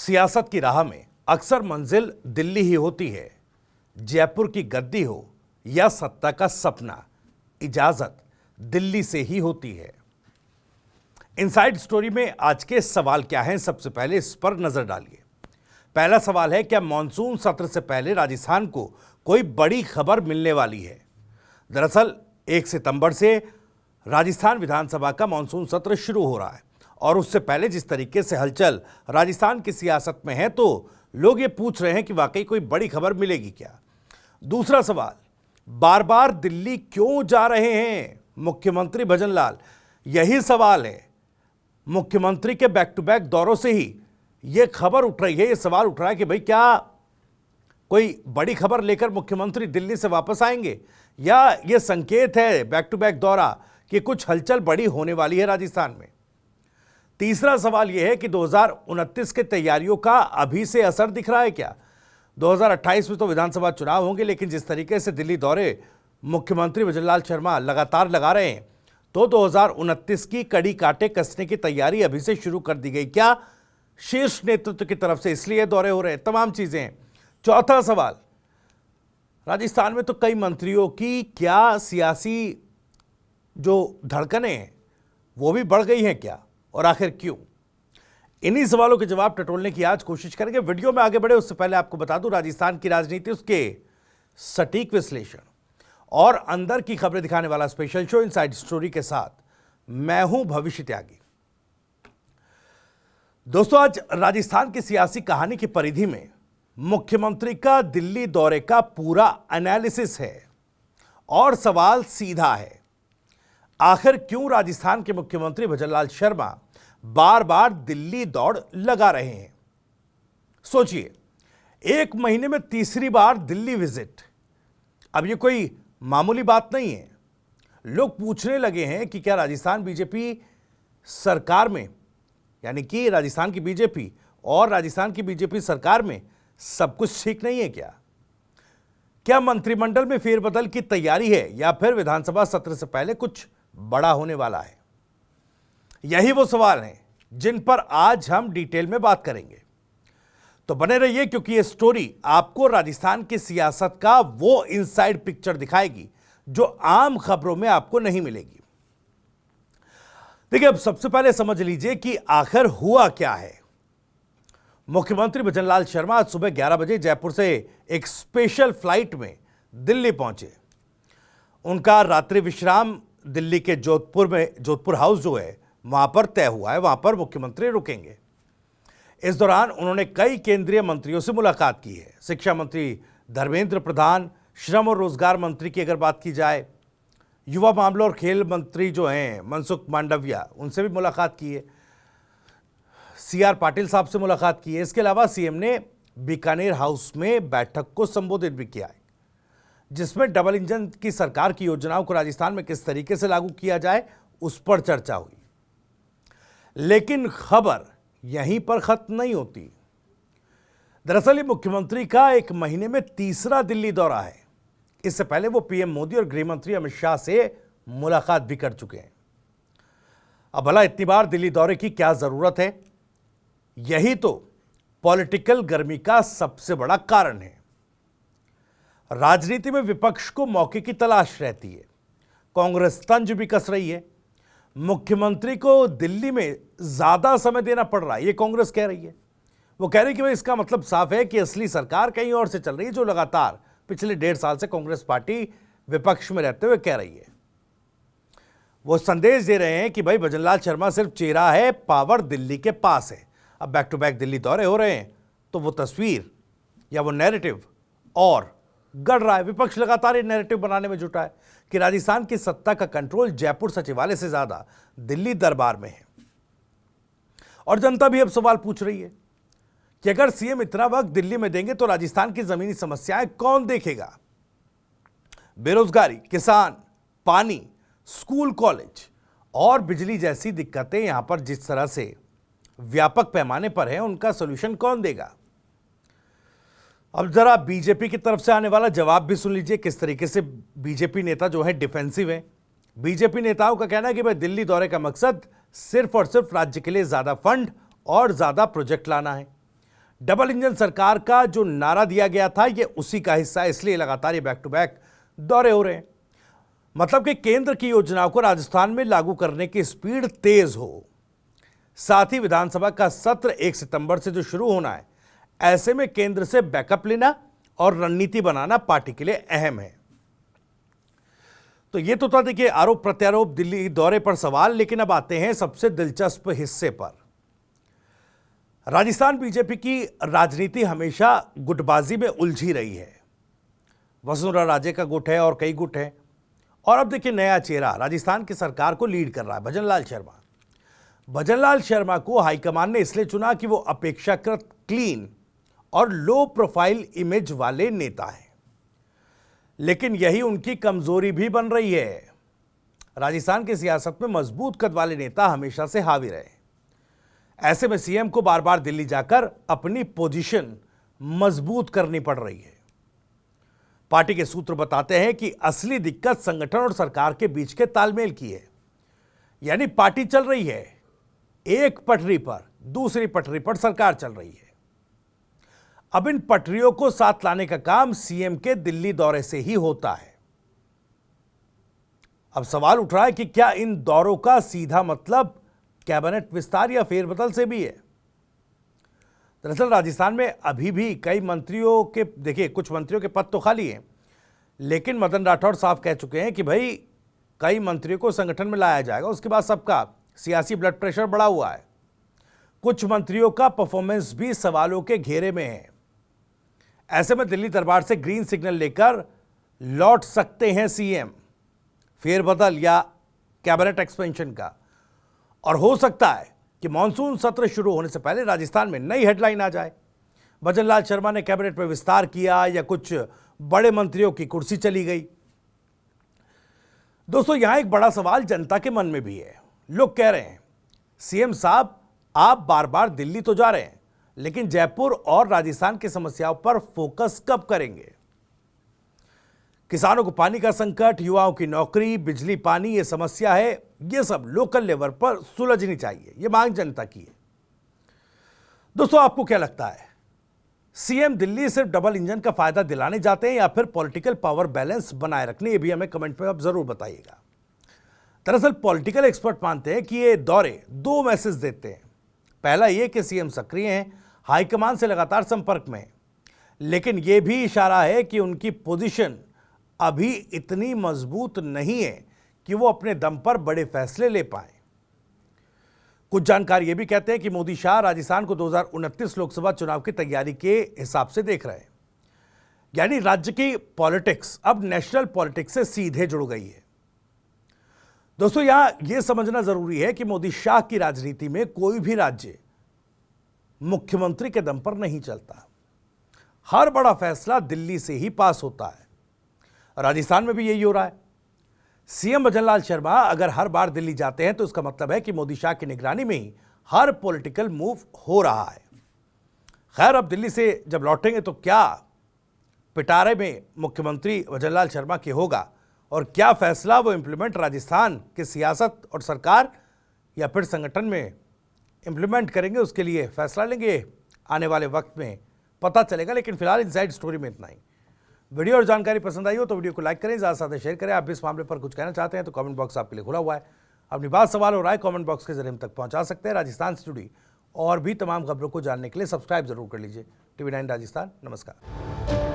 सियासत की राह में अक्सर मंजिल दिल्ली ही होती है। जयपुर की गद्दी हो या सत्ता का सपना, इजाजत दिल्ली से ही होती है। इनसाइड स्टोरी में आज के सवाल क्या हैं, सबसे पहले इस पर नजर डालिए। पहला सवाल है, क्या मॉनसून सत्र से पहले राजस्थान को कोई बड़ी खबर मिलने वाली है? दरअसल 1 सितंबर से राजस्थान विधानसभा का मॉनसून सत्र शुरू हो रहा है और उससे पहले जिस तरीके से हलचल राजस्थान की सियासत में है, तो लोग ये पूछ रहे हैं कि वाकई कोई बड़ी खबर मिलेगी क्या। दूसरा सवाल, बार बार दिल्ली क्यों जा रहे हैं मुख्यमंत्री भजनलाल? यही सवाल है। मुख्यमंत्री के बैक टू बैक दौरों से ही यह खबर उठ रही है, यह सवाल उठ रहा है कि भाई क्या कोई बड़ी खबर लेकर मुख्यमंत्री दिल्ली से वापस आएंगे, या यह संकेत है बैक टू बैक दौरा कि कुछ हलचल बड़ी होने वाली है राजस्थान में। तीसरा सवाल यह है कि 2029 के तैयारियों का अभी से असर दिख रहा है क्या? 2028 में तो विधानसभा चुनाव होंगे, लेकिन जिस तरीके से दिल्ली दौरे मुख्यमंत्री भजनलाल शर्मा लगातार लगा रहे हैं, तो 2029 की कड़ी काटे कसने की तैयारी अभी से शुरू कर दी गई क्या शीर्ष नेतृत्व की तरफ से, इसलिए दौरे हो रहे हैं? तमाम चीजें हैं। चौथा सवाल, राजस्थान में तो कई मंत्रियों की क्या सियासी जो धड़कनें हैं वो भी बढ़ गई हैं क्या, और आखिर क्यों? इन्हीं सवालों के जवाब टटोलने की आज कोशिश करेंगे। वीडियो में आगे बढ़े उससे पहले आपको बता दूं, राजस्थान की राजनीति, उसके सटीक विश्लेषण और अंदर की खबरें दिखाने वाला स्पेशल शो इनसाइड स्टोरी के साथ मैं हूं भविष्य त्यागी। दोस्तों, आज राजस्थान की सियासी कहानी की परिधि में मुख्यमंत्री का दिल्ली दौरे का पूरा एनालिसिस है और सवाल सीधा है, आखिर क्यों राजस्थान के मुख्यमंत्री भजनलाल शर्मा बार बार दिल्ली दौड़ लगा रहे हैं? सोचिए, 1 महीने में तीसरी बार दिल्ली विजिट। अब ये कोई मामूली बात नहीं है। लोग पूछने लगे हैं कि क्या राजस्थान बीजेपी सरकार में, यानी कि राजस्थान की बीजेपी और राजस्थान की बीजेपी सरकार में सब कुछ ठीक नहीं है क्या? क्या मंत्रिमंडल में फेरबदल की तैयारी है, या फिर विधानसभा सत्र से पहले कुछ बड़ा होने वाला है? यही वो सवाल हैं जिन पर आज हम डिटेल में बात करेंगे। तो बने रहिए, क्योंकि ये स्टोरी आपको राजस्थान की सियासत का वो इनसाइड पिक्चर दिखाएगी जो आम खबरों में आपको नहीं मिलेगी। देखिए, अब सबसे पहले समझ लीजिए कि आखिर हुआ क्या है। मुख्यमंत्री भजनलाल शर्मा आज सुबह 11 बजे जयपुर से एक स्पेशल फ्लाइट में दिल्ली पहुंचे। उनका रात्रि विश्राम दिल्ली के जोधपुर हाउस जो है वहां पर तय हुआ है, वहां पर मुख्यमंत्री रुकेंगे। इस दौरान उन्होंने कई केंद्रीय मंत्रियों से मुलाकात की है। शिक्षा मंत्री धर्मेंद्र प्रधान, श्रम और रोजगार मंत्री की अगर बात की जाए, युवा मामलों और खेल मंत्री जो हैं मनसुख मांडविया, उनसे भी मुलाकात की है। CR पाटिल साहब से मुलाकात की है। इसके अलावा सीएम ने बीकानेर हाउस में बैठक को संबोधित भी किया है, जिसमें डबल इंजन की सरकार की योजनाओं को राजस्थान में किस तरीके से लागू किया जाए उस पर चर्चा हुई। लेकिन खबर यहीं पर खत्म नहीं होती। दरअसल ये मुख्यमंत्री का 1 महीने में तीसरा दिल्ली दौरा है। इससे पहले वो पीएम मोदी और गृह मंत्री अमित शाह से मुलाकात भी कर चुके हैं। अब भला इतनी बार दिल्ली दौरे की क्या जरूरत है? यही तो पॉलिटिकल गर्मी का सबसे बड़ा कारण है। राजनीति में विपक्ष को मौके की तलाश रहती है। कांग्रेस तंज भी कस रही है। मुख्यमंत्री को दिल्ली में ज्यादा समय देना पड़ रहा है, ये कांग्रेस कह रही है। वो कह रही है कि भाई इसका मतलब साफ है कि असली सरकार कहीं और से चल रही है, जो लगातार पिछले 1.5 साल से कांग्रेस पार्टी विपक्ष में रहते हुए कह रही है। वो संदेश दे रहे हैं कि भाई भजनलाल शर्मा सिर्फ चेहरा है, पावर दिल्ली के पास है। अब बैक टू बैक दिल्ली दौरे हो रहे हैं, तो वो तस्वीर या वो नैरेटिव और गढ़ रहा है। विपक्ष लगातार ये नैरेटिव बनाने में जुटा है कि राजस्थान की सत्ता का कंट्रोल जयपुर सचिवालय से ज्यादा दिल्ली दरबार में है। और जनता भी अब सवाल पूछ रही है कि अगर सीएम इतना वक्त दिल्ली में देंगे तो राजस्थान की जमीनी समस्याएं कौन देखेगा? बेरोजगारी, किसान, पानी, स्कूल कॉलेज और बिजली जैसी दिक्कतें यहां पर जिस तरह से व्यापक पैमाने पर है, उनका सोल्यूशन कौन देगा? अब जरा बीजेपी की तरफ से आने वाला जवाब भी सुन लीजिए, किस तरीके से बीजेपी नेता जो है डिफेंसिव है। बीजेपी नेताओं का कहना है कि भाई दिल्ली दौरे का मकसद सिर्फ और सिर्फ राज्य के लिए ज्यादा फंड और ज्यादा प्रोजेक्ट लाना है। डबल इंजन सरकार का जो नारा दिया गया था ये उसी का हिस्सा है, इसलिए लगातार ये बैक टू बैक दौरे हो रहे हैं। मतलब कि केंद्र की योजनाओं को राजस्थान में लागू करने की स्पीड तेज हो। साथ ही विधानसभा का सत्र 1 सितंबर से जो शुरू होना है, ऐसे में केंद्र से बैकअप लेना और रणनीति बनाना पार्टी के लिए अहम है। तो ये तो था देखिए आरोप प्रत्यारोप, दिल्ली दौरे पर सवाल। लेकिन अब आते हैं सबसे दिलचस्प हिस्से पर। राजस्थान बीजेपी की राजनीति हमेशा गुटबाजी में उलझी रही है। वसुंधरा राजे का गुट है और कई गुट हैं। और अब देखिए नया चेहरा राजस्थान की सरकार को लीड कर रहा है, भजनलाल शर्मा। भजनलाल शर्मा को हाईकमान ने इसलिए चुना कि वो अपेक्षाकृत क्लीन और लो प्रोफाइल इमेज वाले नेता हैं। लेकिन यही उनकी कमजोरी भी बन रही है। राजस्थान की सियासत में मजबूत कद वाले नेता हमेशा से हावी रहे। ऐसे में सीएम को बार बार दिल्ली जाकर अपनी पोजीशन मजबूत करनी पड़ रही है। पार्टी के सूत्र बताते हैं कि असली दिक्कत संगठन और सरकार के बीच के तालमेल की है। यानी पार्टी चल रही है एक पटरी पर, दूसरी पटरी पर सरकार चल रही है। अब इन पटरियों को साथ लाने का काम सीएम के दिल्ली दौरे से ही होता है। अब सवाल उठ रहा है कि क्या इन दौरों का सीधा मतलब कैबिनेट विस्तार या फेरबदल से भी है। दरअसल राजस्थान में अभी भी कई मंत्रियों के देखिए कुछ मंत्रियों के पद तो खाली हैं, लेकिन मदन राठौड़ साफ कह चुके हैं कि भाई कई मंत्रियों को संगठन में लाया जाएगा। उसके बाद सबका सियासी ब्लड प्रेशर बढ़ा हुआ है। कुछ मंत्रियों का परफॉर्मेंस भी सवालों के घेरे में है। ऐसे में दिल्ली दरबार से ग्रीन सिग्नल लेकर लौट सकते हैं सीएम फेरबदल या कैबिनेट एक्सपेंशन का। और हो सकता है कि मानसून सत्र शुरू होने से पहले राजस्थान में नई हेडलाइन आ जाए। भजनलाल शर्मा ने कैबिनेट में विस्तार किया या कुछ बड़े मंत्रियों की कुर्सी चली गई। दोस्तों यहां एक बड़ा सवाल जनता के मन में भी है। लोग कह रहे हैं सीएम साहब आप बार बार दिल्ली तो जा रहे हैं, लेकिन जयपुर और राजस्थान की समस्याओं पर फोकस कब करेंगे। किसानों को पानी का संकट, युवाओं की नौकरी, बिजली पानी ये समस्या है, ये सब लोकल लेवल पर सुलझनी चाहिए, ये मांग जनता की है। दोस्तों आपको क्या लगता है, सीएम दिल्ली सिर्फ डबल इंजन का फायदा दिलाने जाते हैं या फिर पॉलिटिकल पावर बैलेंस बनाए रखने? ये भी हमें कमेंट में आप जरूर बताइएगा। दरअसल पॉलिटिकल एक्सपर्ट मानते हैं कि ये दौरे दो मैसेज देते हैं। पहला ये कि सीएम सक्रिय हैं, हाईकमान से लगातार संपर्क में हैं, लेकिन यह भी इशारा है कि उनकी पोजीशन अभी इतनी मजबूत नहीं है कि वो अपने दम पर बड़े फैसले ले पाए। कुछ जानकार ये भी कहते हैं कि मोदी शाह राजस्थान को 2029 लोकसभा चुनाव की तैयारी के हिसाब से देख रहे हैं। यानी राज्य की पॉलिटिक्स अब नेशनल पॉलिटिक्स से सीधे जुड़ गई है। दोस्तों यहां यह समझना जरूरी है कि मोदी शाह की राजनीति में कोई भी राज्य मुख्यमंत्री के दम पर नहीं चलता। हर बड़ा फैसला दिल्ली से ही पास होता है। राजस्थान में भी यही हो रहा है। सीएम भजनलाल शर्मा अगर हर बार दिल्ली जाते हैं तो इसका मतलब है कि मोदी शाह की निगरानी में ही हर पॉलिटिकल मूव हो रहा है। खैर अब दिल्ली से जब लौटेंगे तो क्या पिटारे में मुख्यमंत्री भजनलाल शर्मा के होगा और क्या फैसला वो इंप्लीमेंट राजस्थान की सियासत और सरकार या फिर संगठन में इंप्लीमेंट करेंगे, उसके लिए फैसला लेंगे आने वाले वक्त में पता चलेगा। लेकिन फिलहाल इनसाइड स्टोरी में इतना ही। वीडियो और जानकारी पसंद आई हो तो वीडियो को लाइक करें, ज़्यादा से ज़्यादा शेयर करें। आप इस मामले पर कुछ कहना चाहते हैं तो कमेंट बॉक्स आपके लिए खुला हुआ है। अपनी बात, सवाल और राय कमेंट बॉक्स के जरिए हम तक पहुंचा सकते हैं। राजस्थान से जुड़ी और भी तमाम खबरों को जानने के लिए सब्सक्राइब जरूर कर लीजिए। TV9 राजस्थान। नमस्कार।